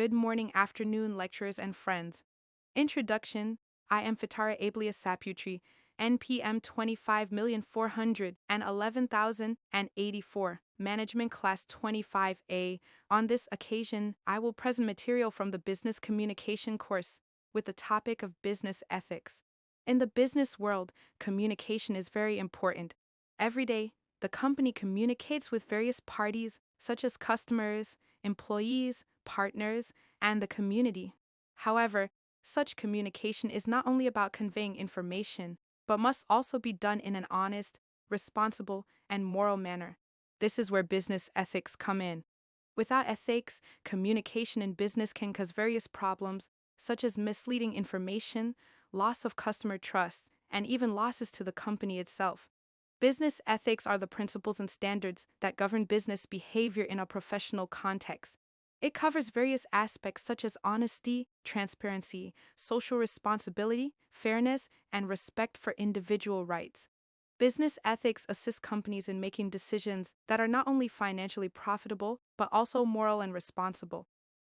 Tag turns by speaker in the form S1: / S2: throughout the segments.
S1: Good morning, afternoon, lecturers and friends. Introduction. I am Fitara Ablias Saputri, NPM 25,411,084, Management Class 25A. On this occasion, I will present material from the Business Communication course with the topic of business ethics. In the business world, communication is very important. Every day, the company communicates with various parties, such as customers, employees, partners, and the community. However, such communication is not only about conveying information, but must also be done in an honest, responsible, and moral manner. This is where business ethics come in. Without ethics, communication in business can cause various problems, such as misleading information, loss of customer trust, and even losses to the company itself. Business ethics are the principles and standards that govern business behavior in a professional context. It covers various aspects such as honesty, transparency, social responsibility, fairness, and respect for individual rights. Business ethics assist companies in making decisions that are not only financially profitable, but also moral and responsible.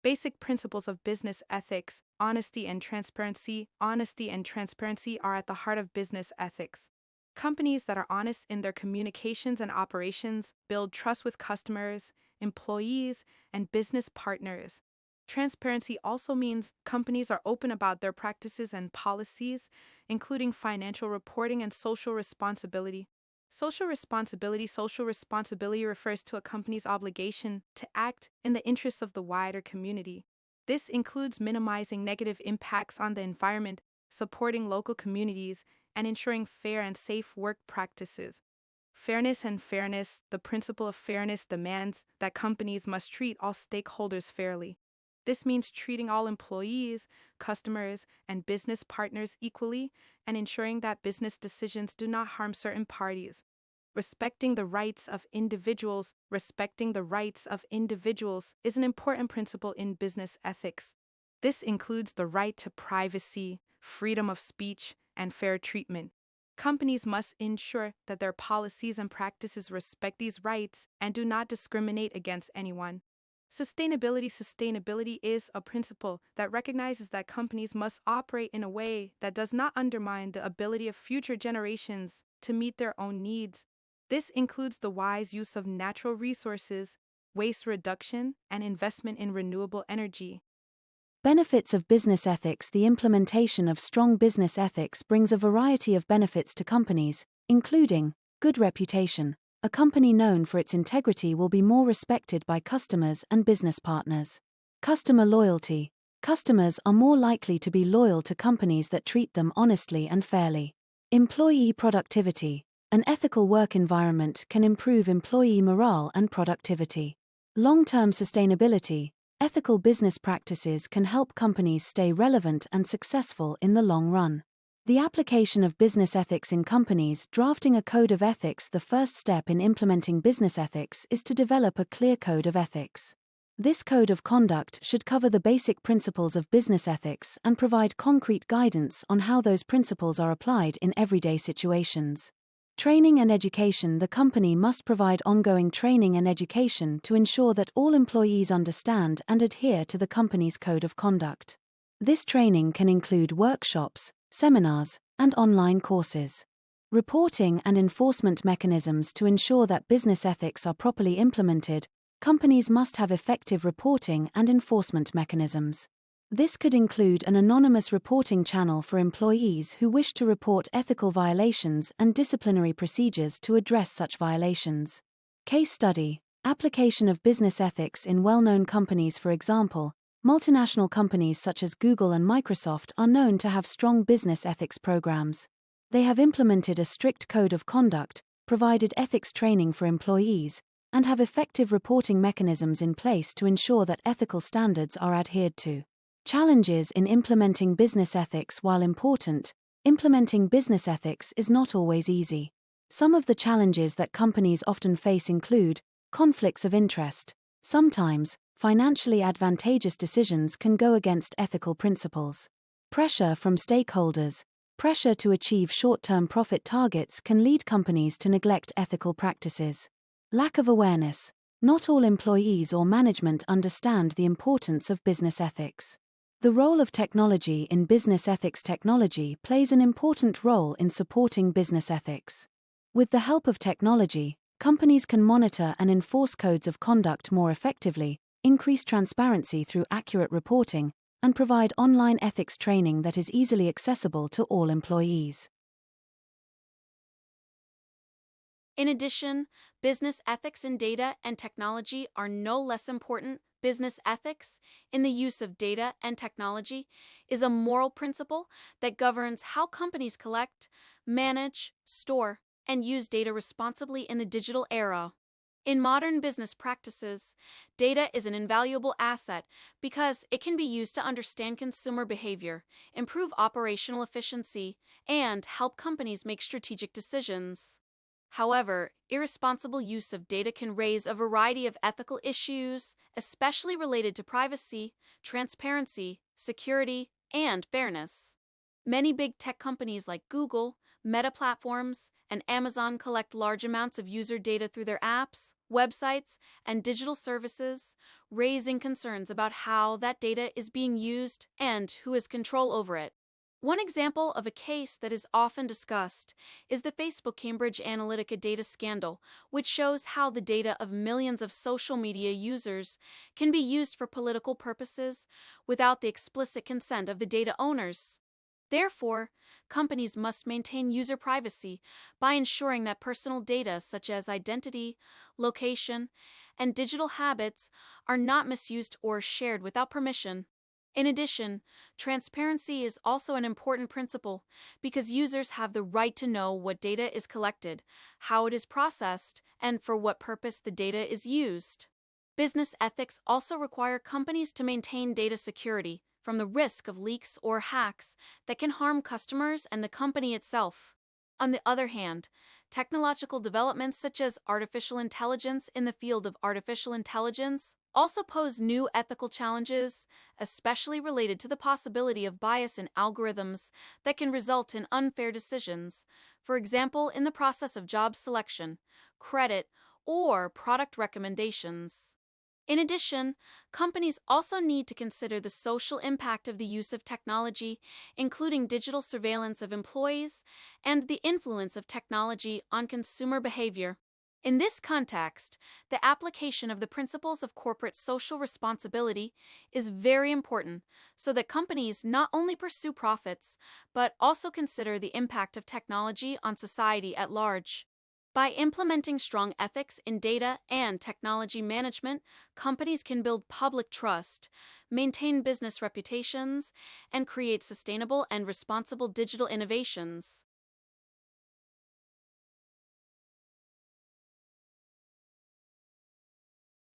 S1: Basic principles of business ethics, honesty and transparency. Honesty and transparency are at the heart of business ethics. Companies that are honest in their communications and operations build trust with customers, employees, and business partners. Transparency also means companies are open about their practices and policies, including financial reporting and social responsibility. Social responsibility refers to a company's obligation to act in the interests of the wider community. This includes minimizing negative impacts on the environment, supporting local communities, and ensuring fair and safe work practices. Fairness. The principle of fairness demands that companies must treat all stakeholders fairly. This means treating all employees, customers, and business partners equally and ensuring that business decisions do not harm certain parties. Respecting the rights of individuals. Respecting the rights of individuals is an important principle in business ethics. This includes the right to privacy, freedom of speech, and fair treatment. Companies must ensure that their policies and practices respect these rights and do not discriminate against anyone. Sustainability is a principle that recognizes that companies must operate in a way that does not undermine the ability of future generations to meet their own needs. This includes the wise use of natural resources, waste reduction, and investment in renewable energy.
S2: Benefits of business ethics. The implementation of strong business ethics brings a variety of benefits to companies, including good reputation. A company known for its integrity will be more respected by customers and business partners. Customer loyalty. Customers are more likely to be loyal to companies that treat them honestly and fairly. Employee productivity. An ethical work environment can improve employee morale and productivity. Long-term sustainability. Ethical business practices can help companies stay relevant and successful in the long run. The application of business ethics in companies. Drafting a code of ethics. The first step in implementing business ethics is to develop a clear code of ethics. This code of conduct should cover the basic principles of business ethics and provide concrete guidance on how those principles are applied in everyday situations. Training and education. The company must provide ongoing training and education to ensure that all employees understand and adhere to the company's code of conduct. This training can include workshops, seminars, and online courses. Reporting and enforcement mechanisms. To ensure that business ethics are properly implemented, companies must have effective reporting and enforcement mechanisms. This could include an anonymous reporting channel for employees who wish to report ethical violations and disciplinary procedures to address such violations. Case study: application of business ethics in well-known companies. For example, multinational companies such as Google and Microsoft are known to have strong business ethics programs. They have implemented a strict code of conduct, provided ethics training for employees, and have effective reporting mechanisms in place to ensure that ethical standards are adhered to. Challenges in implementing business ethics. While important, implementing business ethics is not always easy. Some of the challenges that companies often face include conflicts of interest. Sometimes, financially advantageous decisions can go against ethical principles. Pressure from stakeholders. Pressure to achieve short-term profit targets can lead companies to neglect ethical practices. Lack of awareness. Not all employees or management understand the importance of business ethics. The role of technology in business ethics. Technology plays an important role in supporting business ethics. With the help of technology, companies can monitor and enforce codes of conduct more effectively, increase transparency through accurate reporting, and provide online ethics training that is easily accessible to all employees.
S3: In addition, business ethics in data and technology are no less important. Business ethics in the use of data and technology is a moral principle that governs how companies collect, manage, store, and use data responsibly in the digital era. In modern business practices, data is an invaluable asset because it can be used to understand consumer behavior, improve operational efficiency, and help companies make strategic decisions. However, irresponsible use of data can raise a variety of ethical issues, especially related to privacy, transparency, security, and fairness. Many big tech companies like Google, Meta Platforms, and Amazon collect large amounts of user data through their apps, websites, and digital services, raising concerns about how that data is being used and who has control over it. One example of a case that is often discussed is the Facebook Cambridge Analytica data scandal, which shows how the data of millions of social media users can be used for political purposes without the explicit consent of the data owners. Therefore, companies must maintain user privacy by ensuring that personal data such as identity, location, and digital habits are not misused or shared without permission. In addition, transparency is also an important principle because users have the right to know what data is collected, how it is processed, and for what purpose the data is used. Business ethics also require companies to maintain data security from the risk of leaks or hacks that can harm customers and the company itself. On the other hand, technological developments such as artificial intelligence in the field of artificial intelligence also pose new ethical challenges, especially related to the possibility of bias in algorithms that can result in unfair decisions, for example, in the process of job selection, credit, or product recommendations. In addition, companies also need to consider the social impact of the use of technology, including digital surveillance of employees and the influence of technology on consumer behavior. In this context, the application of the principles of corporate social responsibility is very important so that companies not only pursue profits, but also consider the impact of technology on society at large. By implementing strong ethics in data and technology management, companies can build public trust, maintain business reputations, and create sustainable and responsible digital innovations.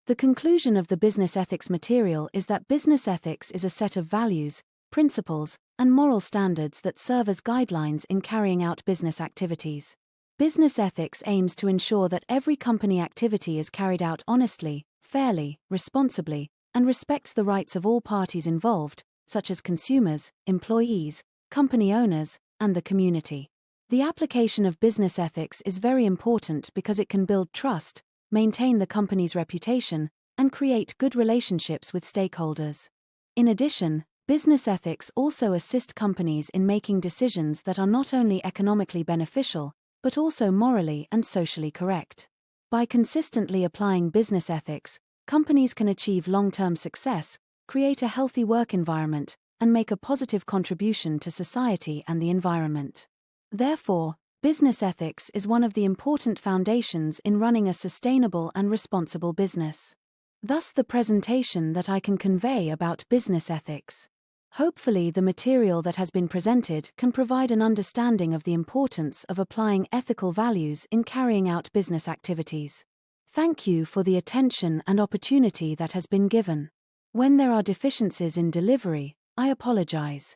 S2: The conclusion of the business ethics material is that business ethics is a set of values, principles, and moral standards that serve as guidelines in carrying out business activities. Business ethics aims to ensure that every company activity is carried out honestly, fairly, responsibly, and respects the rights of all parties involved, such as consumers, employees, company owners, and the community. The application of business ethics is very important because it can build trust, maintain the company's reputation, and create good relationships with stakeholders. In addition, business ethics also assist companies in making decisions that are not only economically beneficial, but also morally and socially correct. By consistently applying business ethics, companies can achieve long-term success, create a healthy work environment, and make a positive contribution to society and the environment. Therefore, business ethics is one of the important foundations in running a sustainable and responsible business. Thus the presentation that I can convey about business ethics. Hopefully the material that has been presented can provide an understanding of the importance of applying ethical values in carrying out business activities. Thank you for the attention and opportunity that has been given. When there are deficiencies in delivery, I apologize.